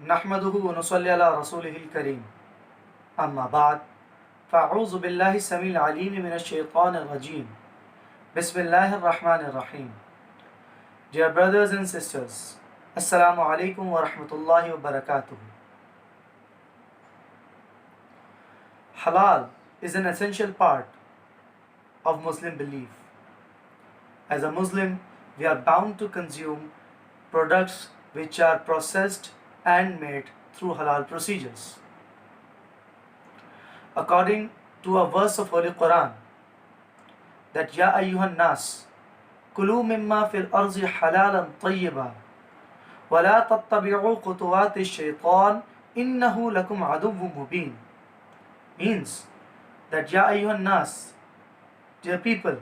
नहमदुहु व नुसल्ली अला रसूलिहिल करीम अम्मा बाद फ़अऊज़ु बिल्लाहि समील अलीम मिनश शैतानिर रजीम बिस्मिल्लाहिर रहमानिर रहीम. Dear brothers and sisters, Assalamu alaikum wa rahmatullahi wa barakatuh. Halal is an essential part of Muslim belief. As a Muslim, we are bound to consume products which are processed and made through halal procedures. According to a verse of Holy Quran, that Ya ayyuhan nas, kulu mimma fil arzi halalan tayyiba, wa la tattabi'u khutuwati shaytan, innahu lakum aduwwum mubin. Means that Ya ayyuhan nas, dear people,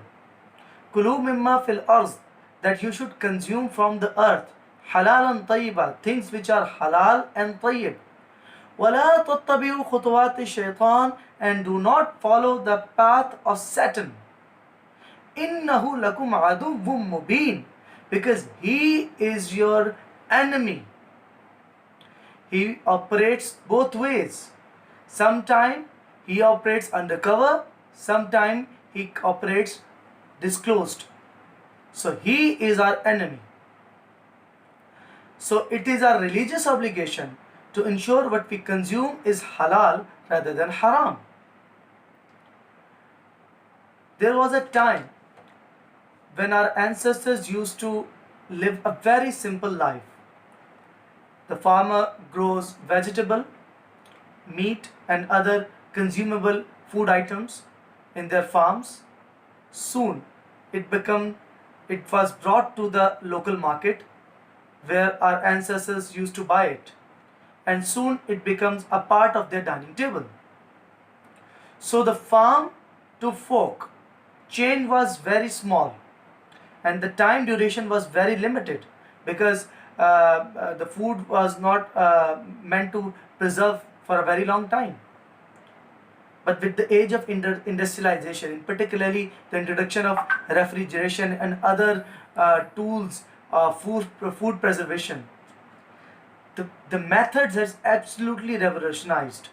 kulu mimma fil arz, that you should consume from the earth, halalan tayyiba, things which are halal and tayyib. وَلَا تَتَّبِعُوا خُطُوَاتِ الشَّيْطَانِ, and do not follow the path of Satan. إِنَّهُ لَكُمْ عَدُوٌّ مُبِينٌ, because he is your enemy. He operates both ways. Sometimes he operates undercover, sometimes he operates disclosed. So he is our enemy. So it is our religious obligation to ensure what we consume is halal rather than haram. There was a time when our ancestors used to live a very simple life. The farmer grows vegetable, meat and other consumable food items in their farms. Soon it was brought to the local market where our ancestors used to buy it, and soon it becomes a part of their dining table. So the farm to fork chain was very small, and the time duration was very limited, because the food was not meant to preserve for a very long time. But with the age of industrialization, particularly the introduction of refrigeration and other tools of food preservation, the methods has absolutely revolutionized.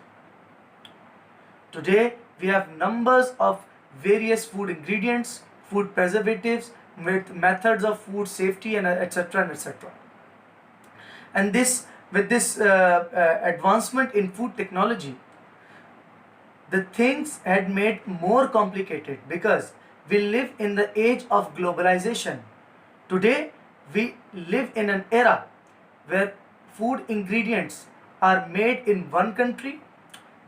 Today we have numbers of various food ingredients, food preservatives, with methods of food safety and etc. and etc. And with this advancement in food technology, the things had made more complicated, because we live in the age of globalization. Today we live in an era where food ingredients are made in one country,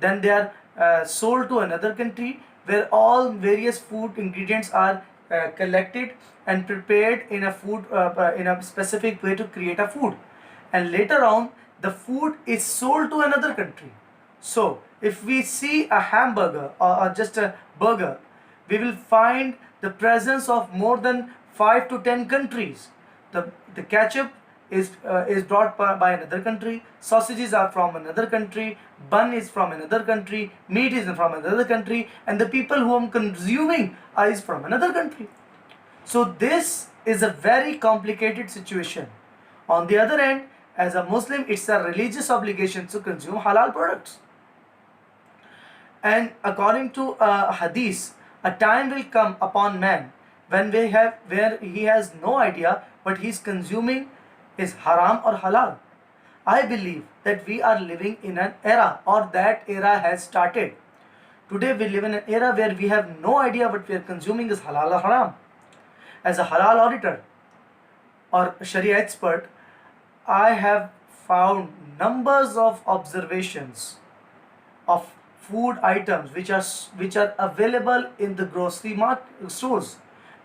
then they are sold to another country, where all various food ingredients are collected and prepared in a specific way to create a food, and later on the food is sold to another country. So if we see a hamburger or just a burger, we will find the presence of more than 5 to 10 countries. The ketchup is brought by another country, sausages are from another country, bun is from another country, meat is from another country, and the people who are consuming is from another country. So this is a very complicated situation. On the other hand, as a Muslim, it's a religious obligation to consume halal products. And according to hadith, a time will come upon man where he has no idea what he is consuming is haram or halal. I believe that we are living in an era, or that era has started. Today we live in an era where we have no idea what we are consuming is halal or haram. As a halal auditor or Sharia expert, I have found numbers of observations of food items which are available in the grocery stores,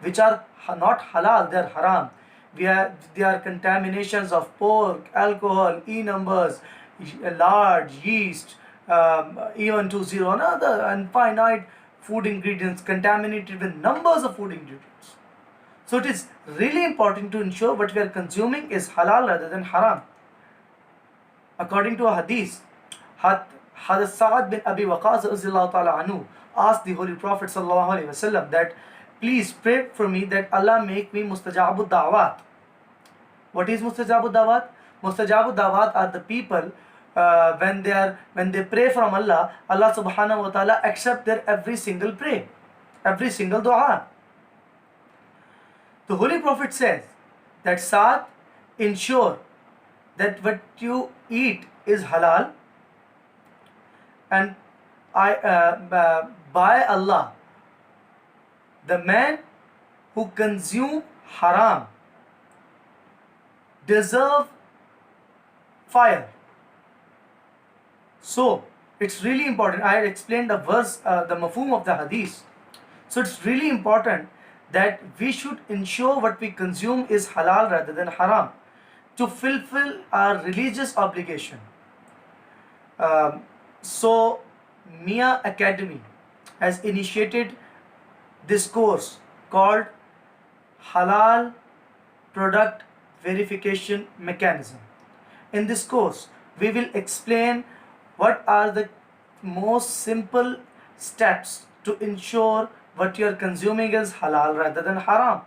which are not halal, they are haram. There are contaminations of pork, alcohol, numbers, lard, yeast, even 20 and other infinite food ingredients contaminated with numbers of food ingredients. So it is really important to ensure what we are consuming is halal rather than haram. According to a hadith, Hadith Sa'ad bin Abi Waqqas anhu asked the Holy Prophet that, please pray for me that Allah make me mustajabud da'wat. What is mustajabud da'wat? Mustajabu dawat are the people when they pray from Allah, Allah subhanahu wa ta'ala accept their every single pray, every single dua. The Holy Prophet says that Saad, ensure that what you eat is halal, and by Allah, the man who consume haram deserve fire. So it's really important. I had explained the verse, the mafhum of the hadith. So it's really important that we should ensure what we consume is halal rather than haram to fulfill our religious obligation. So Mia Academy has initiated this course called Halal Product Verification Mechanism. In this course, we will explain what are the most simple steps to ensure what you are consuming is halal rather than haram.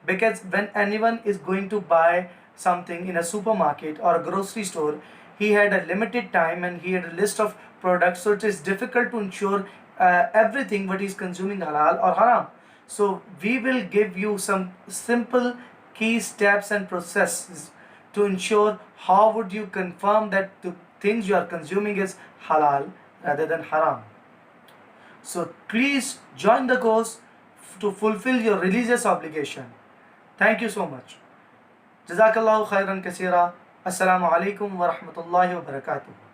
Because when anyone is going to buy something in a supermarket or a grocery store, he had a limited time and he had a list of products, so it is difficult to ensure everything what he is consuming halal or haram. So we will give you some simple key steps and processes to ensure how would you confirm that the things you are consuming is halal rather than haram. So please join the course to fulfill your religious obligation. Thank you so much. Jazakallahu khairan kaseera. Assalamu alaikum wa rahmatullahi wa barakatuh.